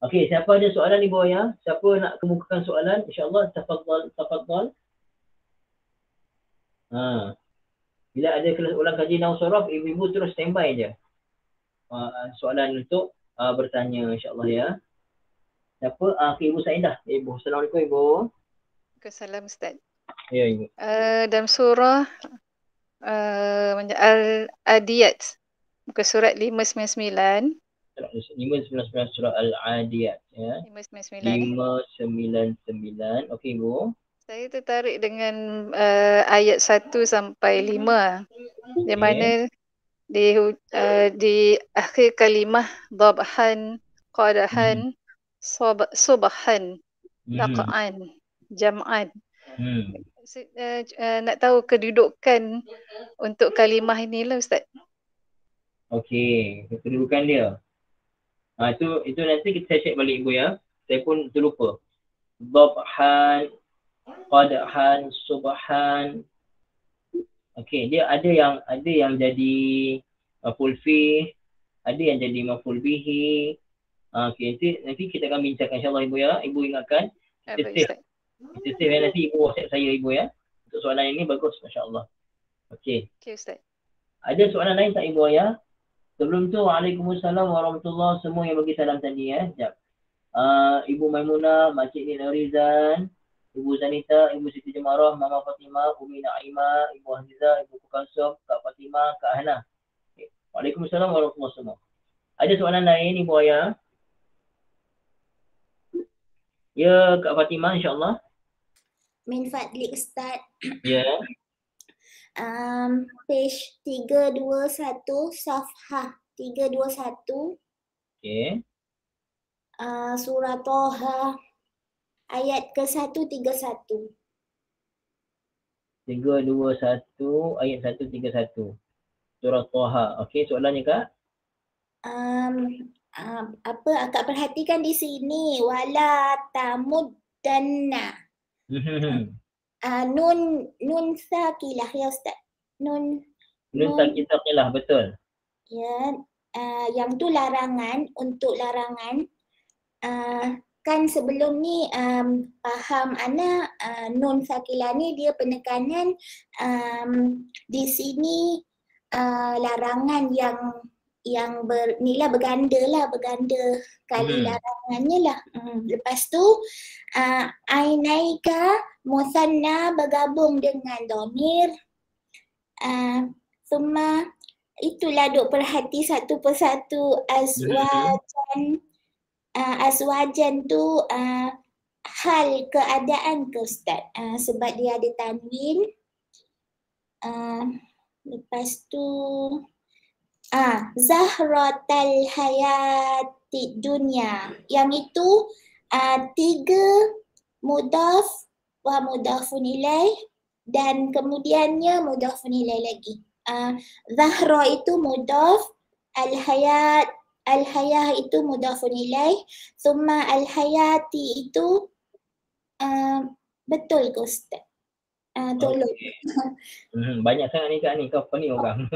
Okey, siapa ada soalan di bawah ya? Siapa nak kemukakan soalan? InsyaAllah, tafadhal. Bila ada kelas ulang kaji nahwu sorof, ibu-ibu terus standby je. Soalan untuk bertanya insyaAllah ya. Siapa? Ibu Saidah. Ibu. Assalamualaikum Ibu. Waalaikumsalam Ustaz. Ya Ibu. Dalam surah Al-Adiyat, muka surat 599. 599 surah Al-Adiyat ya. 599. 599. Okey Ibu. Saya tertarik dengan ayat 1 sampai 5. Di mana di akhir kalimah dhabhan, qadahan, subhan, laqa'an, jam'an. Nak tahu kedudukan untuk kalimah inilah Ustaz. Okey, kedudukan dia. Itu nanti kita check balik Ibu ya. Saya pun terlupa. Dhabhan, qadahan, subhan. Okey, dia ada yang jadi maf'ul fi, ada yang jadi maf'ul bihi. Okey, nanti kita akan bincangkan insya-Allah Ibu ya. Ibu ingatkan kita save nanti Ibu WhatsApp saya Ibu ya. Untuk soalan ini bagus masya-Allah. Okey. Okey Ustaz. Ada soalan lain tak Ibu ya? Sebelum tu, Waalaikumsalam warahmatullahi, semua yang bagi salam tadi ya. Sekejap. Ibu Maimunah, Makcik Nina Rizan, Ibu Zanita, Ibu Siti Jemarah, Mama Fatimah, Umi Naimah, Ibu Hazizah, Ibu Kulsum, Kak Fatimah, Kak Hana. Okay. Waalaikumsalam warahmatullahi wabarakatuh. Ada soalan lain Ibu Ayah? Ya Kak Fatimah insyaAllah. Min fadlik Ustaz. Ya. Page 321, Safhah 321. Okey. Surah Toha ayat ke-131. 321 ayat 131. Surah Toha. Okey, soalannya Kak? Akak perhatikan di sini wala tamuddanna. Nun sakilah ya Ustaz. Nun sakilah betul. Ya, yang tu larangan, untuk larangan. Kan sebelum ni faham Ana nun sakilah ni dia penekanan di sini larangan yang berganda kali larangannya lah. Lepas tu ainaika musanna bergabung dengan dhamir. Summa itulah duk perhati satu persatu azwajan tu hal keadaan ke Ustaz, sebab dia ada tanwin. Lepas tu zahratal hayati dunya, yang itu 3 mudhaf wa mudhafun ilaih dan kemudiannya mudhafun ilaih lagi. Zahra itu mudhaf, al-hayah itu mudhafun ilaih, summa al-hayati itu betul ke Ustaz? Tolong. Okay. Banyak sangat ni Kak ni, kau ni orang.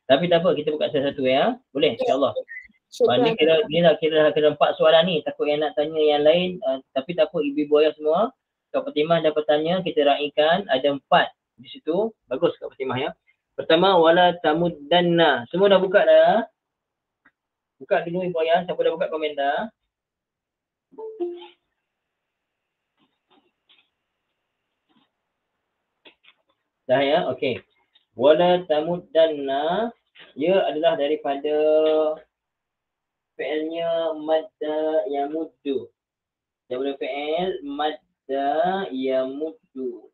Tapi tak apa, kita buka satu-satu ya. Boleh? InsyaAllah. Ni kira 4 soalan ni. Takut yang nak tanya yang lain. Tapi tak apa, ibu-ibu ayah semua. Kak Fatimah dah bertanya, kita raikan. Ada 4 di situ. Bagus Kak Fatimah ya. Pertama, wala tamuddanna. Semua dah buka dah. Buka dulu ibu ayah. Siapa dah buka komentar? Dah ya? Okey. Wala tamuddanna. Ia adalah daripada fi'ilnya madda yamuddu. Daripada fi'il madda yamuddu.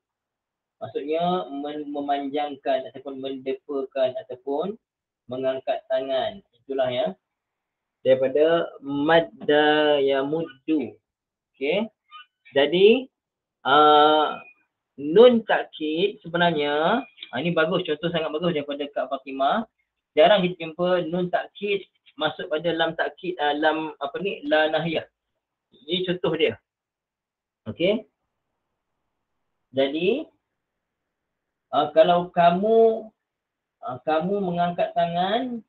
Maksudnya memanjangkan ataupun mendepakan ataupun mengangkat tangan. Itulah ya. Daripada madda yamuddu. Okey. Jadi nun takkid sebenarnya ini bagus, contoh sangat bagus daripada Kak Fatimah. Jarang kita jumpa nun takkid masuk pada lam takkid, lam la nahiyah. Ini contoh dia. Okey. Jadi kalau kamu mengangkat tangan,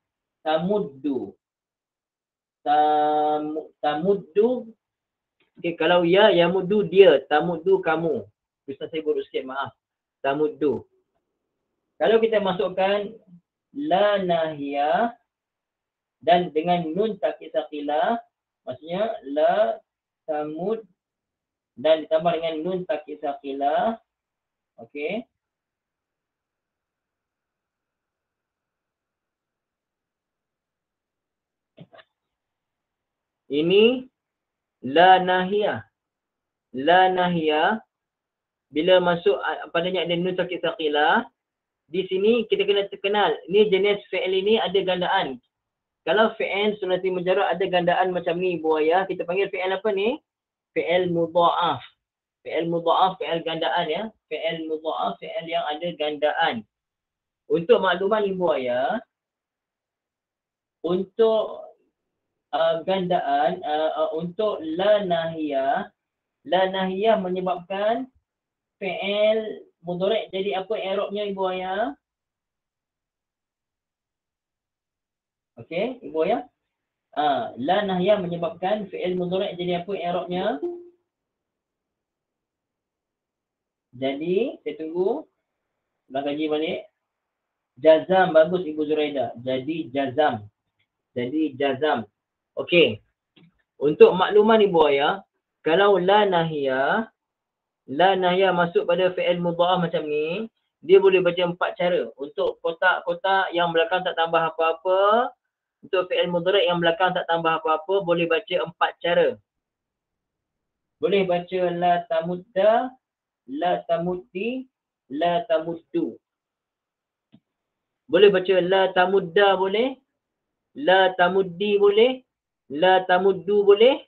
tamuddu. tamuddu. Okey, kalau ya yamuddu dia, tamuddu kamu. Ustaz saya buruk sikit, maaf. Tamuddu. Kalau kita masukkan la nahiyah dan dengan nun takkid saqilah, maksudnya la tamud dan ditambah dengan nun takkid saqilah. Okey. Ini la nahiyah. La nahiyah bila masuk padanya ada nun takkid saqilah, di sini kita kena terkenal ni jenis fi'il ini ada gandaan. Kalau fi'il sunati mujarrad ada gandaan macam ni ibu ayah, kita panggil fi'il apa ni? Fi'il mudha'af. Fi'il mudha'af, fi'il gandaan ya. Fi'il mudha'af, fi'il yang ada gandaan. Untuk makluman ibu ayah, untuk gandaan, untuk la nahiyah menyebabkan fi'il mudhari' jadi apa i'rabnya ibu ayah? Okey, ibu ayah. La nahiyah menyebabkan fi'il mudhari' jadi apa i'rabnya? Jadi, saya tunggu. Dah kaji balik. Jazam, bagus Ibu Zuraida. Jadi jazam. Okey. Untuk makluman ibu ayah, kalau la nahiyah masuk pada fi'il mudha'af macam ni, dia boleh baca 4 cara. Untuk kotak-kotak yang belakang tak tambah apa-apa, untuk fi'il mudhari' yang belakang tak tambah apa-apa, boleh baca 4 cara. Boleh baca la tamudda, la tamuddi, la tamuddu. Boleh baca la tamudda boleh, la tamuddi boleh, la tamuddu boleh,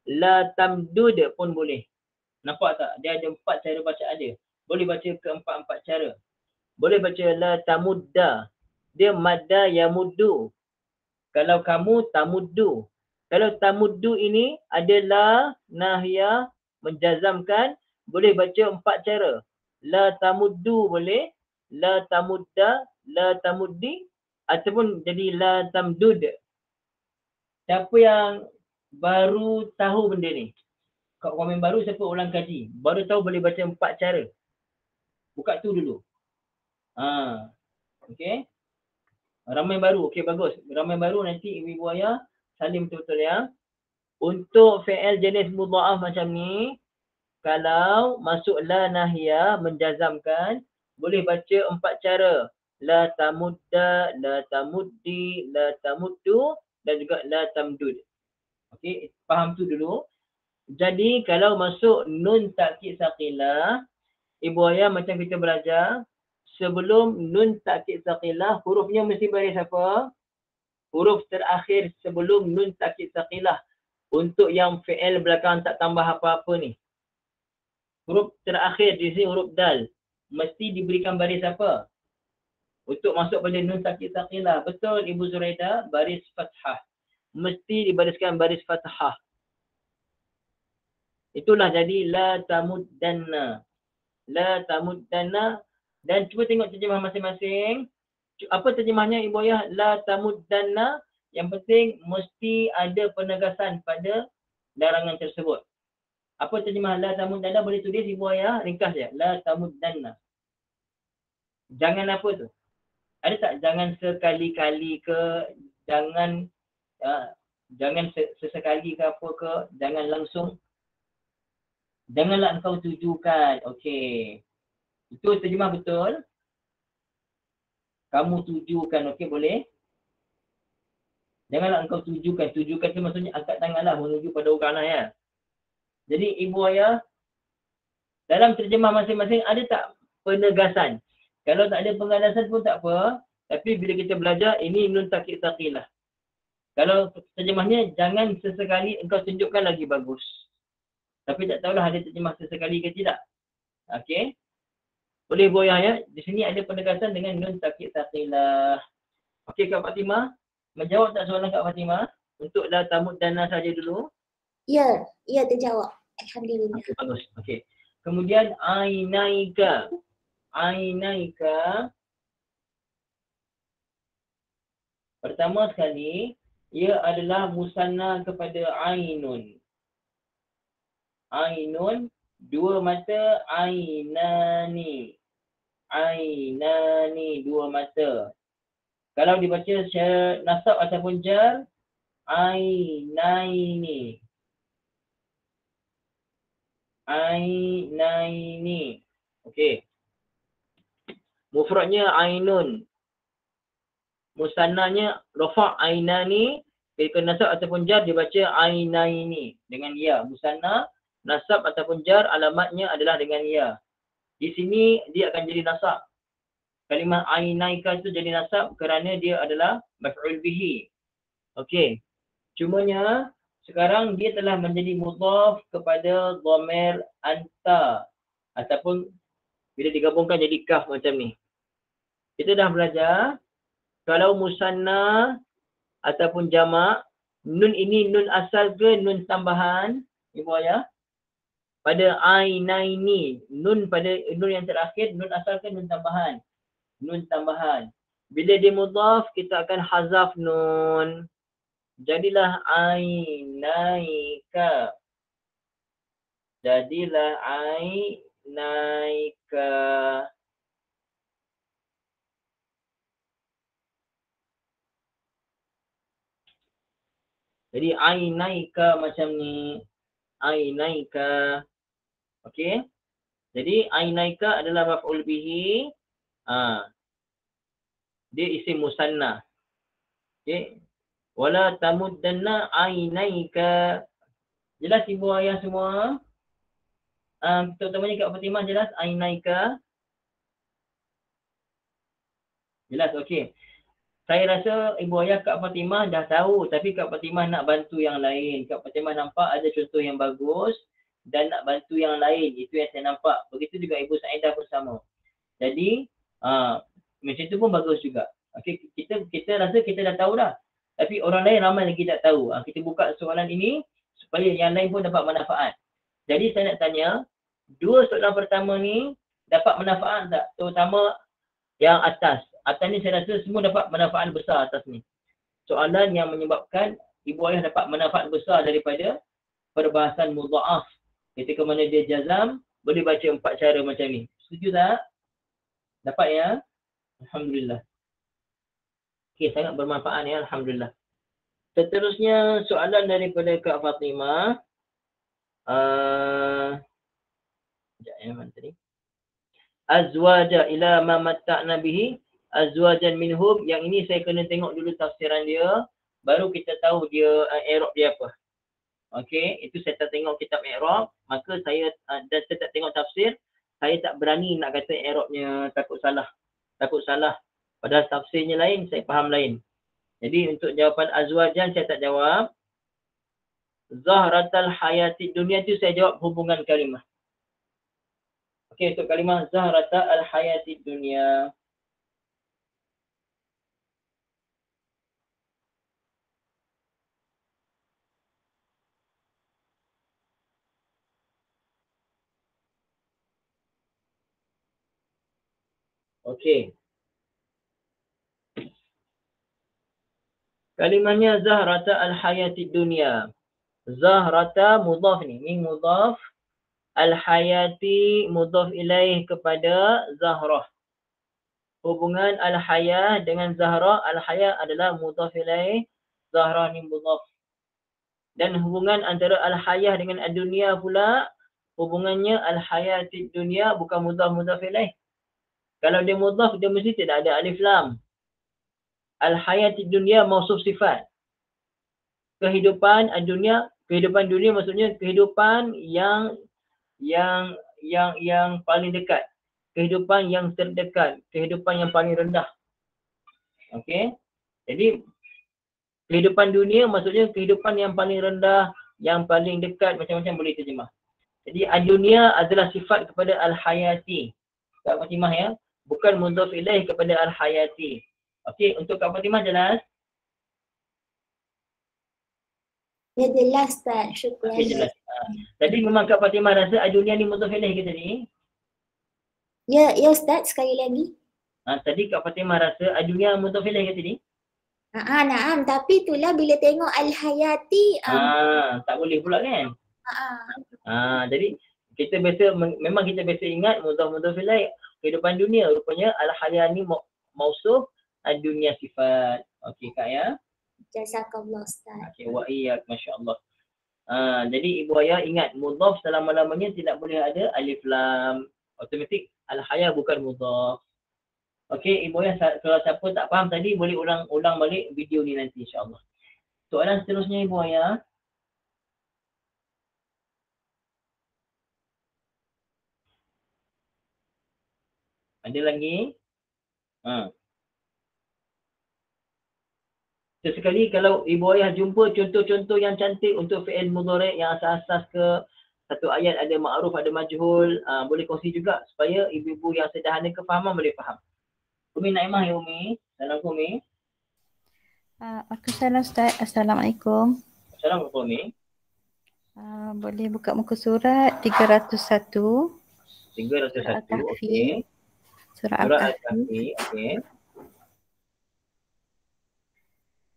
la tamdud pun boleh. Nampak tak? Dia ada 4 cara bacaan dia. Boleh baca ke-4 cara. Boleh baca la tamudda. Dia madda yamuddu. Kalau kamu tamuddu. Kalau tamuddu ini adalah nahiyah menjazamkan, boleh baca 4 cara. La tamuddu boleh, la tamudda, la tamuddi, ataupun jadi la tamdud. Siapa yang baru tahu benda ni? Kat komen baru siapa ulang kaji? Baru tahu boleh baca 4 cara. Buka tu dulu. Okey. Ramai baru. Okey, bagus. Ramai baru nanti ibu ayah salim betul-betul ya. Untuk fi'il jenis mudha'af macam ni, kalau masuk la nahiyah menjazamkan, boleh baca 4 cara. La tamudda, la tamuddi, la tamuddu dan juga la tamdud. Okey, faham tu dulu. Jadi kalau masuk nun takkid saqilah, ibu ayah macam kita belajar, sebelum nun takkid saqilah, hurufnya mesti baris apa? Huruf terakhir sebelum nun takkid saqilah. Untuk yang fi'il belakang tak tambah apa-apa ni. Huruf terakhir di sini huruf dal. Mesti diberikan baris apa? Untuk masuk pada nun takkid saqilah. Betul Ibu Zuraida, baris fathah. Mesti dibariskan baris fathah. Itulah jadi la tamuddanna. La tamuddanna. Dan cuba tengok terjemah masing-masing. Apa terjemahnya ibu ayah? La tamuddanna. Yang penting mesti ada penegasan pada larangan tersebut. Apa terjemah la tamuddanna? Boleh tulis ibu ayah, ringkas je. La tamuddanna. Jangan apa tu? Ada tak jangan sekali-kali ke, jangan sesekali ke apa ke, jangan langsung. Janganlah engkau tujukan. Okey. Itu terjemah betul. Kamu tujukan. Okey, boleh? Janganlah engkau tujukan. Tujukan tu maksudnya angkat tanganlah menuju pada orang lain ya. Jadi ibu ayah, dalam terjemah masing-masing ada tak penegasan? Kalau tak ada penegasan pun tak apa. Tapi bila kita belajar, ini nun takkid saqilah. Kalau terjemahnya, jangan sesekali engkau tunjukkan lagi bagus. Tapi tak tahulah ada terjemah sesekali ke tidak. Okey. Boleh ibu ayah ya. Di sini ada penegasan dengan nun takkid saqilah. Okey Kak Fatimah. Menjawab tak soalan Kak Fatimah? Untuk la tamuddanna saja dulu. Ya, terjawab. Alhamdulillah. Okay, bagus. Okey. Kemudian ainaika. Ainaika. Pertama sekali, ia adalah musanna kepada ainun. Ainun, dua mata, ainani. Ainani, dua mata. Kalau dibaca secara nasab ataupun jar, ainaini. Ainaini. Okey. Mufradnya ainun. Musannanya rafa' ainani. Ketika nasab ataupun jar dibaca ainaini dengan ya. Musanna, nasab ataupun jar alamatnya adalah dengan ya. Di sini dia akan jadi nasab. Kalimah ainaika itu jadi nasab kerana dia adalah maf'ul bihi. Okey. Cumanya sekarang dia telah menjadi mudhaf kepada dhamir anta ataupun bila digabungkan jadi kaf macam ni. Kita dah belajar kalau musanna ataupun jamak, nun ini nun asal ke nun tambahan? Ibu ayah. Pada ainaini, nun pada nun yang terakhir, nun asal ke nun tambahan? Nun tambahan. Bila dia mudhaf, kita akan hazaf nun. Jadilah ainaika. Jadilah ainaika. Jadi ainaika macam ni. Ainaika. Okey. Jadi ainaika adalah maf'ul bihi. Dia isim musanna. Okey. Wala tamuddanna ainaika. Jelas ibu ayah semua? Terutamanya Kak Fatimah jelas ainaika? Jelas, okey. Saya rasa ibu ayah Kak Fatimah dah tahu tapi Kak Fatimah nak bantu yang lain. Kak Fatimah nampak ada contoh yang bagus dan nak bantu yang lain. Itu yang saya nampak. Begitu juga Ibu Saedah pun sama. Jadi, macam tu pun bagus juga. Okay, kita rasa kita dah tahu dah. Tapi orang lain ramai lagi tak tahu. Kita buka soalan ini supaya yang lain pun dapat manfaat. Jadi saya nak tanya, dua soalan pertama ni dapat manfaat tak? Terutama yang atas. Atas ni saya rasa semua dapat manfaat besar atas ni. Soalan yang menyebabkan ibu ayah dapat manfaat besar daripada perbahasan mudha'af. Ketika mana dia jazam, boleh baca 4 cara macam ni. Setuju tak? Dapat ya? Alhamdulillah. Okey, sangat bermanfaat ya. Alhamdulillah. Seterusnya soalan daripada Kak Fatimah. Sekejap ya, mana tadi? Azwaja ila ma matta'na bihi azwajan minhum. Yang ini saya kena tengok dulu tafsiran dia, baru kita tahu dia i'rab dia apa. Okey, itu saya tak tengok kitab i'rab, maka saya dan saya tak tengok tafsir, saya tak berani nak kata i'rabnya, takut salah. Padahal tafsirnya lain, saya faham lain. Jadi untuk jawapan azwajan saya tak jawab. Zahratal hayati dunia itu saya jawab hubungan kalimah. Okey, untuk kalimah zahrata al-hayati dunia. Okey. Kalimahnya zahrata al-hayati dunia. Zahrata mudhaf ni, min mudhaf. Al-hayati mudhaf ilaih kepada Zahrah. Hubungan al-hayah dengan Zahrah, al-hayah adalah mudhaf ilaih, Zahrah ni mudhaf. Dan hubungan antara al-hayah dengan ad-dunya pula, hubungannya al-hayati dunya bukan mudhaf ilaih. Kalau dia mudhaf, dia mesti tidak ada alif lam. Al-hayati dunya mausuf sifat. Kehidupan ad-dunya, kehidupan dunia maksudnya kehidupan yang paling dekat, kehidupan yang terdekat, kehidupan yang paling rendah. Okey. Jadi kehidupan dunia maksudnya kehidupan yang paling rendah, yang paling dekat, macam-macam boleh terjemah. Jadi ad-dunya adalah sifat kepada al-hayati. Kak Fatimah ya, bukan mudhaf ilaih kepada al-hayati. Okey, untuk Kak Fatimah jelas? Ya jelas tak, syukur. Okey, jelas. Tadi memang Kak Fatimah rasa ad-dunya ni mudhaf ilaih ke tadi? Ya Ustaz, sekali lagi. Tadi Kak Fatimah rasa ad-dunya mudhaf ilaih ke tadi? Naam, tapi itulah bila tengok al-hayati Tak boleh pula kan? ah. Jadi kita biasa memang kita biasa ingat mudhaf ilaih kehidupan dunia, rupanya al-hayani mausuf, dunia sifat. Okey Kak ya. Jazakallah Ustaz. Okey, wa iyyak, masya-Allah. Jadi ibu ayah ingat mudhaf selama-lamanya tidak boleh ada alif lam. Automatik al-haya bukan mudhaf. Okey, ibu ayah kalau siapa tak faham tadi boleh ulang balik video ni nanti insya-Allah. Soalan seterusnya ibu ayah. Ada lagi? Sesekali kalau ibu ayah jumpa contoh-contoh yang cantik untuk fi'il mudhari' yang asas-asas ke satu ayat ada ma'ruf, ada majhul, boleh kongsi juga supaya ibu-ibu yang sederhana kefahaman boleh faham. Umi Naimah ya Umi. Assalamualaikum Umi. Waalaikumsalam Ustaz. Assalamualaikum. Assalamualaikum Umi. Boleh buka muka surat 301. 301, okey. Surah Al-Kahfi, okey.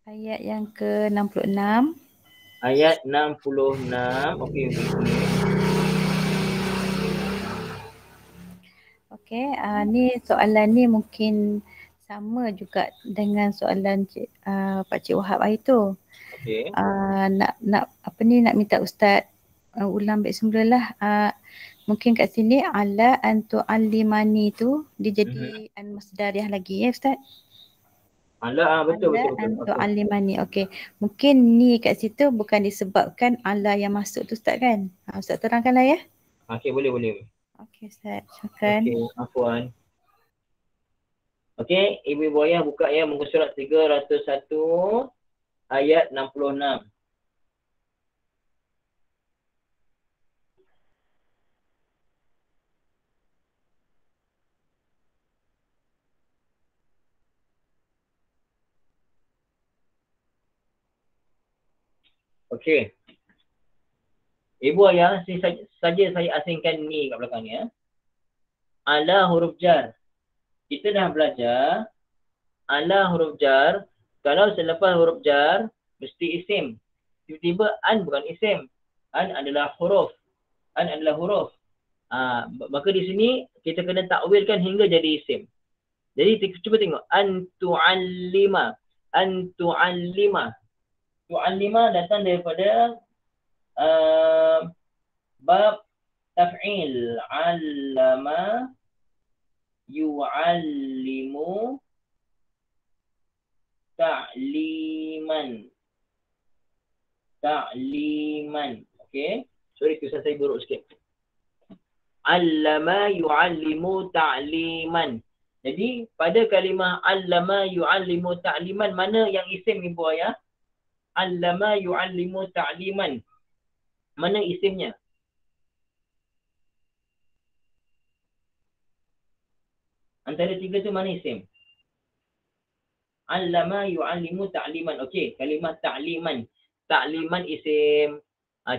Ayat yang ke-66. Ayat 66, okey Umi. Okey, ni soalan ni mungkin sama juga dengan soalan Pak Cik Wahab hari tu. Okey. Nak minta Ustaz ulang baik semula lah. Mungkin kat sini ala antu alimani tu dia jadi al-masdariyah lagi ya Ustaz. Ala betul. Antu alimani. Okey. Mungkin ni kat situ bukan disebabkan ala yang masuk tu Ustaz kan? Ustaz terangkanlah ya. Okey, boleh. Okey Ustaz. Syukran. Okey, afwan. Okey, ibu-ibu ayah buka ya muka surat 301 ayat 66. Okey. Ibu ayah, saja saya asingkan ni kat belakang ni ya. Ala huruf jar. Kita dah belajar ala huruf jar. Kalau selepas huruf jar mesti isim. Tiba-tiba an bukan isim. An adalah huruf. Maka di sini kita kena takwilkan hingga jadi isim. Jadi cuba tengok antu'allima. Tu'allima datang daripada bab taf'il. Allama yu'allimu ta'liman. Okey. Sorry, tulisan saya buruk sikit. Allama yu'allimu ta'liman. Jadi pada kalimah allama yu'allimu ta'liman, mana yang isim ibu ayah? Allama yu'allimu ta'liman. Mana isimnya? Antara tiga tu mana isim? Allama yu'allimu ta'liman. Okey, kalimah ta'liman. Ta'liman isim.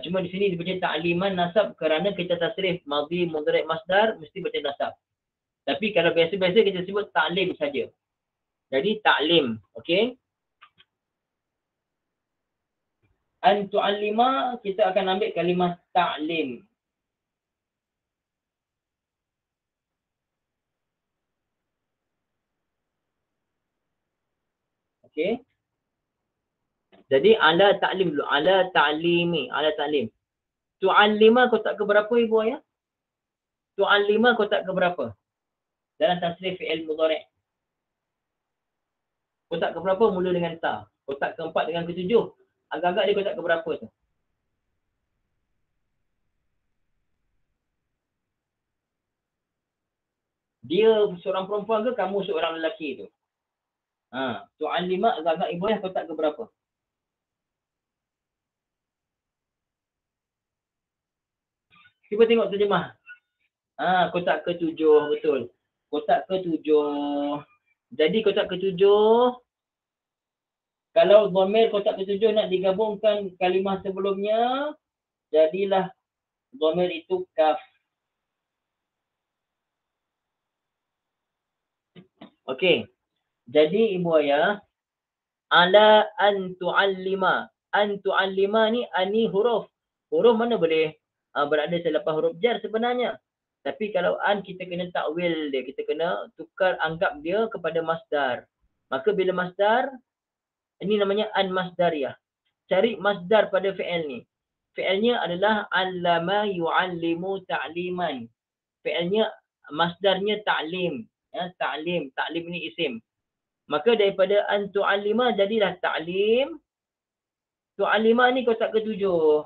Cuma di sini dibaca ta'liman nasab kerana kita tasrif madhi mudhari' masdar mesti baca nasab. Tapi kalau biasa-biasa kita sebut ta'lim saja. Jadi ta'lim, okey? An tu'allima kita akan ambil kalimah ta'lim. Okey? Jadi ala ta'lim dulu, ala ta'limi, ala ta'lim. Tu'allima kotak ke berapa ibu ayah? Tu'allima kotak ke berapa? Dalam tasrif fi'il mudhari'. Kotak ke berapa mula dengan ta? Kotak keempat dengan ketujuh. Agak-agak dia kotak ke berapa tu? Dia seorang perempuan ke kamu seorang lelaki tu? Tu'allima agak-agak ibu ayah kotak ke berapa? Cuba tengok terjemah. Kotak ke-7, betul. Kotak ke-7. Jadi kotak ke-7, kalau dhamir kotak ke-7 nak digabungkan kalimah sebelumnya, jadilah dhamir itu kaf. Okey. Jadi ibu ayah, ala an tu'allima. An tu'allima ni huruf. Huruf mana boleh berada selepas huruf jar sebenarnya. Tapi kalau an kita kena takwil dia, kita kena tukar anggap dia kepada masdar. Maka bila masdar, ini namanya an masdariyah. Cari masdar pada fi'il ni. Fi'ilnya adalah allama yu'allimu ta'liman. Fi'ilnya, masdarnya ta'lim. Ya, ta'lim. Ta'lim ni isim. Maka daripada an tu'allima jadilah ta'lim. Tu'allima ni kotak ketujuh.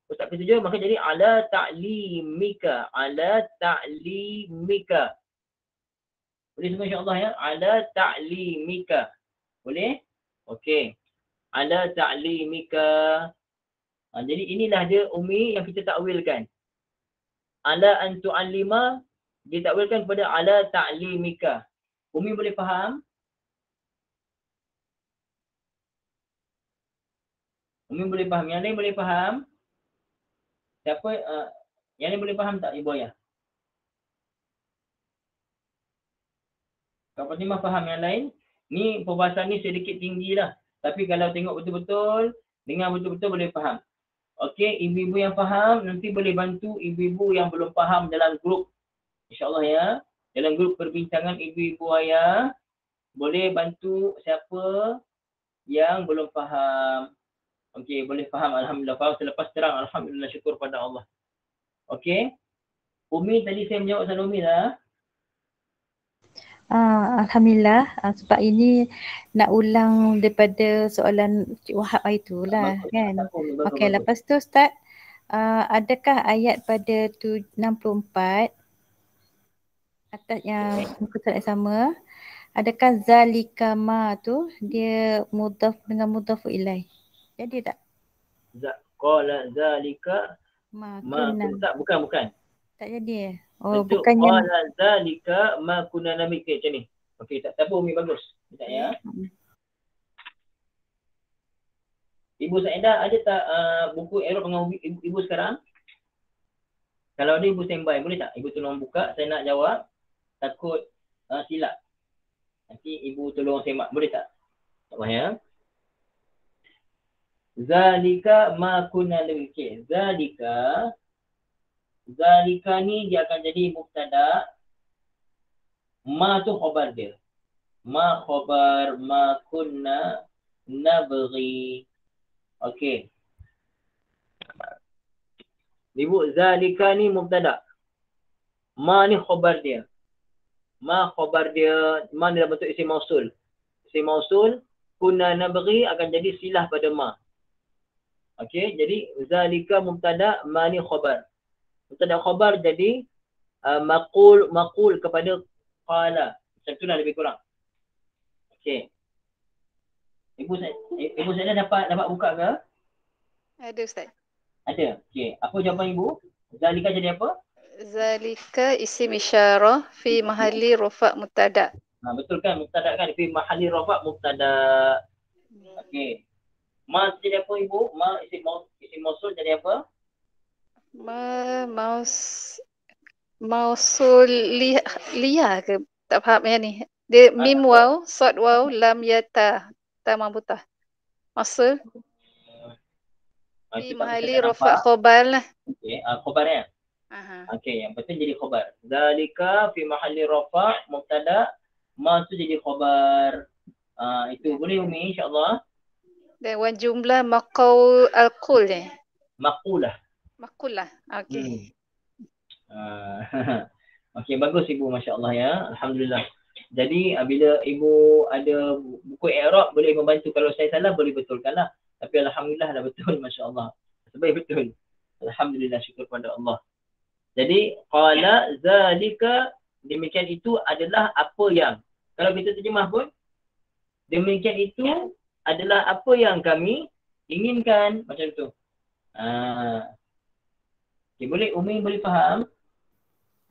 Kotak ketujuh maka jadi ala ta'limika. Ala ta'limika. Boleh semua insyaAllah ya. Ala ta'limika. Boleh? Okey. Ala ta'limika. Jadi inilah dia Umi yang kita takwilkan. Ala an tu'allima ditakwilkan kepada ala ta'limika. Umi boleh faham? Umi boleh faham. Yang lain boleh faham? Siapa yang lain boleh faham tak Ibu Ayah? Kak Fatimah faham yang lain? Ni perbahasan ni sedikit tinggi lah. Tapi kalau tengok betul-betul, dengar betul-betul boleh faham. Okey, ibu-ibu yang faham nanti boleh bantu ibu-ibu yang belum faham dalam grup. InsyaAllah ya. Dalam grup perbincangan ibu-ibu ayah, boleh bantu siapa yang belum faham. Okey, boleh faham. Alhamdulillah. Faham selepas terang. Alhamdulillah. Syukur pada Allah. Okey. Umi tadi saya menjawab soalan Umi lah. Alhamdulillah. Sebab ini nak ulang daripada soalan Cik Wahab itulah kan. Okey, lepas tu Ustaz, adakah ayat pada 64 atas yang muka surat yang sama, adakah zalika ma tu dia mudhaf dengan mudhaf ilaih? Jadi tak? Qala zalika Ma ma kunna. tak, bukan. Tak jadi. Oh, Untuk bukannya qala zalika ma kunna namik macam ni. Okey, tak apa Umi bagus. Sekejap ya. Ibu Saedah ada tak buku Arab dengan ibu sekarang? Kalau ada ibu standby, boleh tak? Ibu tolong buka, saya nak jawab. Takut silap. Nanti ibu tolong semak, boleh tak? Tak apa ya. Zalika ma kunna namik. Zalika ni dia akan jadi mubtada. Ma tu khabar dia. Ma khabar ma kunna nabghi. Okey. Ibu zalika ni mubtada. Ma ni khabar dia. Ma khabar dia, ma dalam bentuk isim mausul. Isim mausul kunna nabghi akan jadi silah pada ma. Okey, jadi zalika mubtada, ma ni khabar. Mubtada khabar jadi maqul kepada qala. Macam itulah lebih kurang. Okey. Ibu saya dapat buka ke? Ada Ustaz. Ada. Okey. Apa jawapan ibu? Zalika jadi apa? Zalika isim isyarah fi mahalli rafa' mubtada. Betul kan? Mubtada kan? Fi mahalli rafa' mubtada. Okey. Ma jadi apa ibu? Ma isim mausul jadi apa? Mausul liya ke? Tak faham yang ni. Dia mim waw, sad waw, lam yata. Ta mabutah. Mausul fi mahalli rafa' khabar lah. Okey, khabar ya. Okey, yang penting jadi khabar. Zalika fi mahalli rafa' mubtada, ma tu jadi khabar. Itu boleh Umi insya-Allah. Dan wan jumlah maqaul al-qul ni. Maqulah. Okey. Okey, bagus ibu masya-Allah ya. Alhamdulillah. Jadi bila ibu ada buku i'rab boleh membantu, kalau saya salah boleh betulkanlah. Tapi alhamdulillah dah betul masya-Allah. Sebaik betul. Alhamdulillah, syukur pada Allah. Jadi qala zalika, demikian itu adalah apa yang. Kalau kita terjemah pun demikian itu adalah apa yang kami inginkan, macam tu. Okay, boleh Umi boleh faham?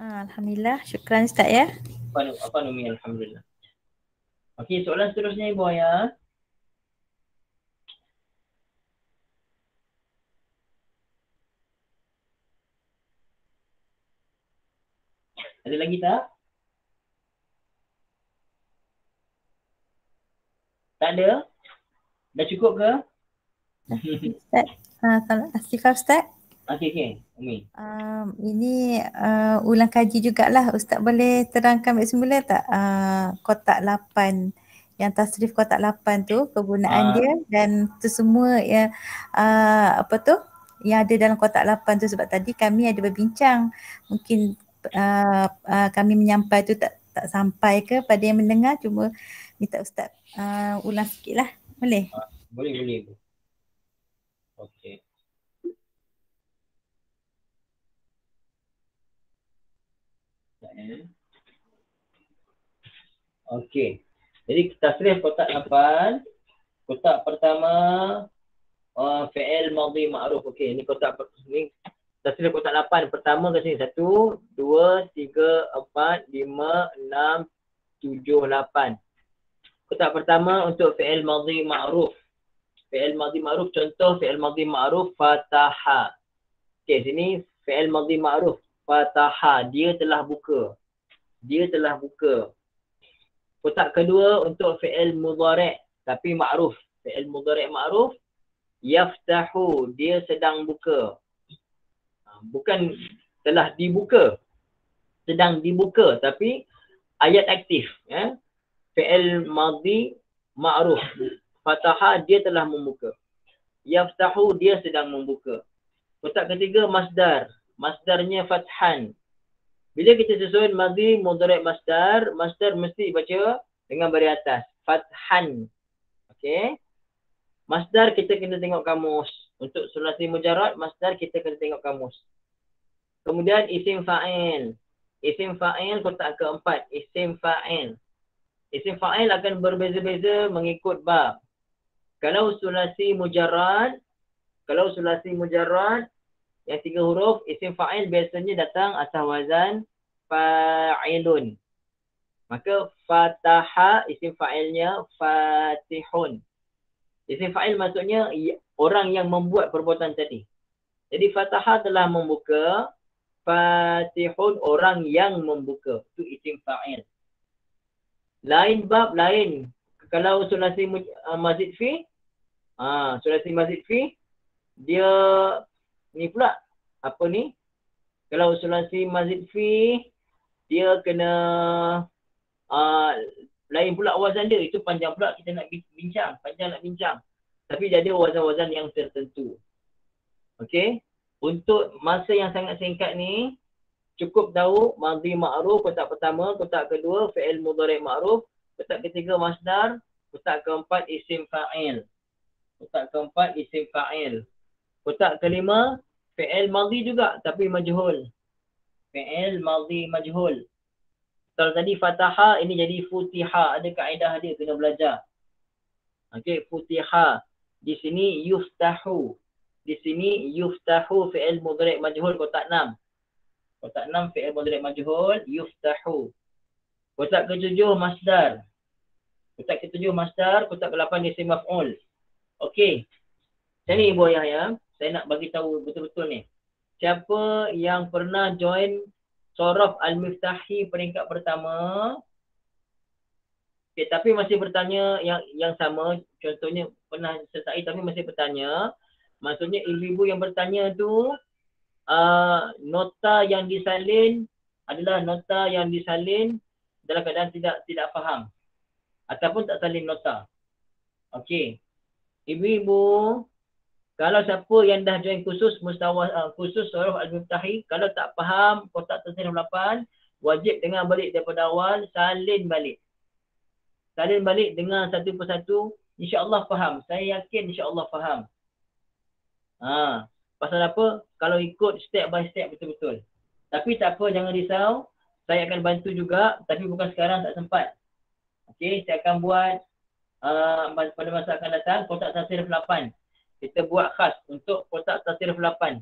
Alhamdulillah, syukran Ustaz ya. Apa Umi? Alhamdulillah. Okey, soalan seterusnya Ibu Ayah. Ada lagi tak? Tak Tak ada? Dah cukup ke? Ustaz, kalau Asifah Ustaz. Okey, Umi. Ini ulang kaji jugalah. Ustaz boleh terangkan balik semula tak kotak 8 yang tasrif kotak 8 tu kegunaan dia dan tu semua yang apa tu yang ada dalam kotak 8 tu, sebab tadi kami ada berbincang mungkin kami menyampai tu tak sampai ke pada yang mendengar, cuma minta Ustaz ulang sikit lah, boleh? Boleh. Okey. Okey. Jadi tasrif kotak 8. Kotak pertama fi'il madhi ma'ruf. Okey, ni kotak ni tasrif kotak 8. Pertama ke sini 1 2 3 4 5 6 7 8. Kotak pertama untuk fi'il madhi ma'ruf. Fi'il madhi ma'ruf, contoh fi'il madhi ma'ruf fataha. Okey, sini fi'il madhi ma'ruf fataha, dia telah buka. Kotak kedua untuk fi'il mudhari' tapi ma'ruf. Fi'il mudhari' ma'ruf yaftahu, dia sedang buka. Bukan telah dibuka, sedang dibuka, tapi ayat aktif. Fi'il madhi ma'ruf fataha, dia telah membuka. Yaftahu, dia sedang membuka. Kotak ketiga masdar. Masdarnya fathan. Bila kita susun madhi mudhari' masdar mesti baca dengan baris atas. Fathan. Okey. Masdar kita kena tengok kamus. Untuk sulasi mujarrad, masdar kita kena tengok kamus. Kemudian isim fa'il. Isim fa'il kotak keempat. Isim fa'il. Isim fa'il akan berbeza-beza mengikut bab. Kalau sulasi mujarrad yang 3 huruf, isim fa'il biasanya datang atas wazan fa'ilun. Maka fataha isim fa'ilnya fatihun. Isim fa'il maksudnya orang yang membuat perbuatan tadi. Jadi fataha telah membuka, fatihun orang yang membuka. Itu isim fa'il. Lain bab lain. Kalau sulasi mazid fi, sulasi mazid fi, dia ni pula, apa ni? Kalau sulasi mazid fi, dia kena lain pula wazan dia. Itu panjang pula kita nak bincang. Tapi dia ada wazan-wazan yang tertentu. Okey? Untuk masa yang sangat singkat ni, cukup tahu madhi ma'ruf kotak pertama, kotak kedua fi'il mudhari' ma'ruf, kotak ketiga masdar, kotak keempat isim fa'il. Kotak kelima fi'il madhi juga tapi majhul. Fi'il madhi majhul. Kalau tadi fataha, ini jadi futiha. Ada kaedah dia, kena belajar. Okey, futiha. Di sini yuftahu. Fi'il mudhari' majhul kotak 6. Kotak 6 fi'il mudhari' majhul yuftahu. Kotak ke-7 masdar. Kotak ke-8 isim maf'ul. Okey. Jadi Ibu Ayah ya, saya nak bagi tahu betul-betul ni. Siapa yang pernah join Shorof Al-Miftahi peringkat pertama, okay, tapi masih bertanya yang sama, contohnya pernah selesai tapi masih bertanya, maksudnya ibu-ibu yang bertanya tu nota yang disalin adalah nota yang disalin dalam keadaan tidak faham ataupun tak salin nota. Okey. Ibu-ibu, kalau siapa yang dah join khusus khusus Shorof Al-Miftahi, kalau tak faham kotak tasrif 8, wajib dengar balik daripada awal, salin balik dengan satu persatu, insya-Allah faham. Saya yakin insya-Allah faham. Pasal apa? Kalau ikut step by step betul-betul. Tapi tak apa, jangan risau. Saya akan bantu juga, tapi bukan sekarang, tak sempat. Okey, saya akan buat pada masa akan datang kotak tasrif 8. Kita buat khas untuk kotak tasrif 8.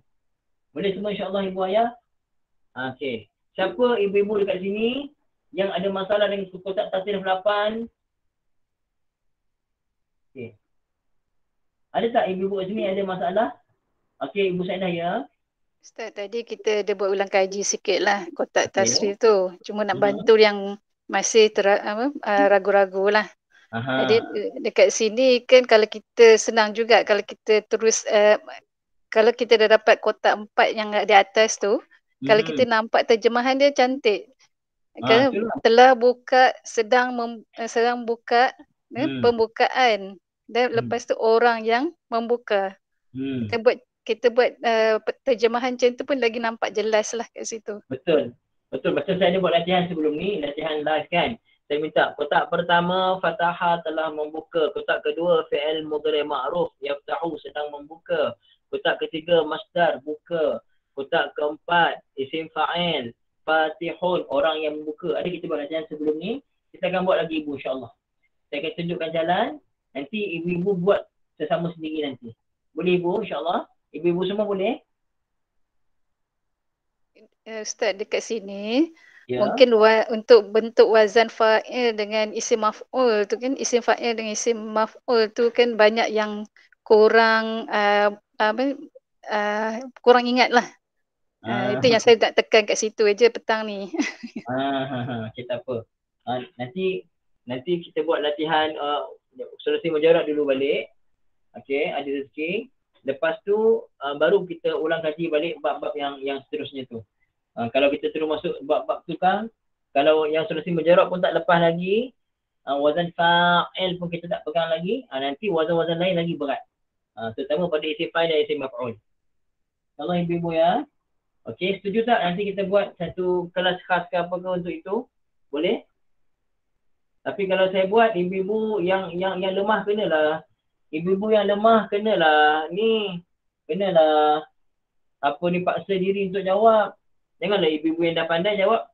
Boleh semua insya-Allah Ibu Ayah? Okey. Siapa ibu-ibu dekat sini yang ada masalah dengan kotak tasrif 8? Okey. Ada tak ibu-ibu kat sini ada masalah? Okey, Ibu Saidah ya. Ustaz, tadi kita ada buat ulang kaji sikit lah kotak tasrif tu. Cuma nak bantu yang masih ragu-ragu lah. Aha. Jadi dekat sini kan kalau kita senang juga kalau kita terus kalau kita dah dapat kotak 4 yang di atas tu, kalau kita nampak terjemahan dia cantik. Kan Itulah. telah buka sedang buka pembukaan dan lepas tu orang yang membuka. Kita buat terjemahan macam tu pun lagi nampak jelas lah kat situ. Betul. Betul saya ada buat latihan sebelum ni, latihan live kan. Saya minta kotak pertama Fataha telah membuka, kotak kedua fi'il mudhari' ma'ruf yaftahu sedang membuka, kotak ketiga masdar buka, kotak keempat isim fa'il fatihun orang yang membuka. Ada kita buat latihan sebelum ni, kita akan buat lagi ibu insya-Allah. Saya akan tunjukkan jalan, nanti ibu-ibu buat sesama sendiri nanti. Boleh ibu insya-Allah? Ibu-ibu semua boleh? Ustaz dekat sini mungkin untuk bentuk wazan fa'il dengan isim maf'ul tu kan, isim fa'il dengan isim maf'ul tu kan banyak yang kurang kurang ingat lah. Itu yang saya nak tekan kat situ aja petang ni. Kita apa? Nanti kita buat latihan sulasi mujarrad dulu balik. Okey, ada rezeki. Lepas tu baru kita ulang kaji balik bab-bab yang seterusnya tu. Kalau kita terus masuk bab-bab tu kan, kalau yang sulasi mujarrad pun tak lepas lagi, wazan fa'il pun kita tak pegang lagi, nanti wazan-wazan lain lagi berat. Terutama pada isim fa'il dan isim maf'ul. Allah ibu-ibu ya. Okey, setuju tak nanti kita buat satu kelas khas ke apa ke untuk itu? Boleh? Tapi kalau saya buat ibu-ibu yang lemah kenalah. Ibu-ibu yang lemah kenalah apa ni paksa diri untuk jawab. Janganlah ibu-ibu yang dah pandai jawab.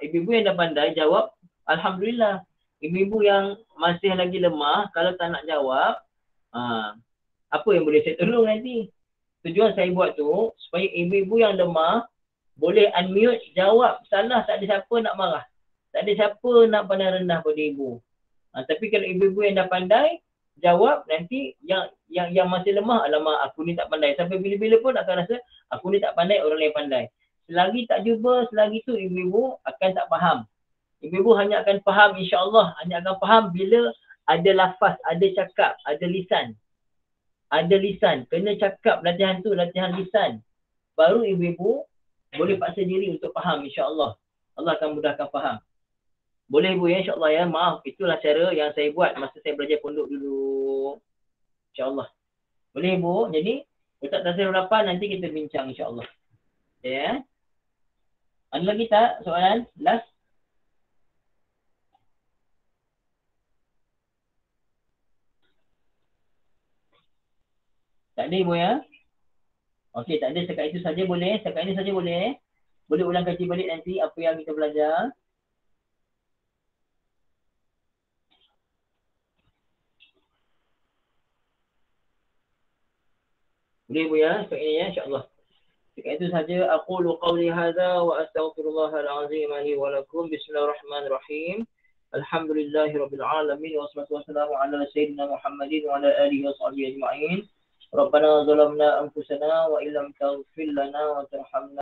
Ibu-ibu yang dah pandai jawab alhamdulillah. Ibu-ibu yang masih lagi lemah kalau tak nak jawab, apa yang boleh saya tolong nanti? Tujuan saya buat tu supaya ibu-ibu yang lemah boleh unmute jawab. Salah tak ada siapa nak marah. Tak ada siapa nak pandang rendah pada ibu. Tapi kalau ibu-ibu yang dah pandai jawab, nanti yang masih lemah, alamak aku ni tak pandai. Sampai bila-bila pun akan rasa aku ni tak pandai, orang lain pandai. Selagi tak jumpa, selagi tu ibu-ibu akan tak faham. Ibu-ibu hanya akan faham insya-Allah, hanya akan faham bila ada lafaz, ada cakap, ada lisan. Ada lisan, kena cakap latihan tu, latihan lisan. Baru ibu-ibu boleh paksa diri untuk faham insya-Allah. Allah akan mudahkan faham. Boleh ibu ya insya-Allah ya. Maaf, itulah cara yang saya buat masa saya belajar pondok dulu. Insya-Allah. Boleh ibu? Jadi Ustaz Tasirul 8 nanti kita bincang insya-Allah. Ya. Ada lagi tak soalan? Last. Tak ada ibu ya? Okey, tak ada. Setakat itu saja boleh. Setakat ini saja boleh. Boleh ulang kaji balik nanti apa yang kita belajar. Boleh ibu ya? Setakat ini ya insya-Allah. Setakat itu saja. Aqulu qawli hadza wa astaghfirullahal azim li wa lakum. Bismillahirrahmanirrahim. Alhamdulillahirabbil alamin wassalatu wassalamu ala sayyidina Muhammadin wa ala alihi wa sahbihi ajma'in. ربنا ظلمنا أنفسنا وإن لم تغفر لنا وترحمنا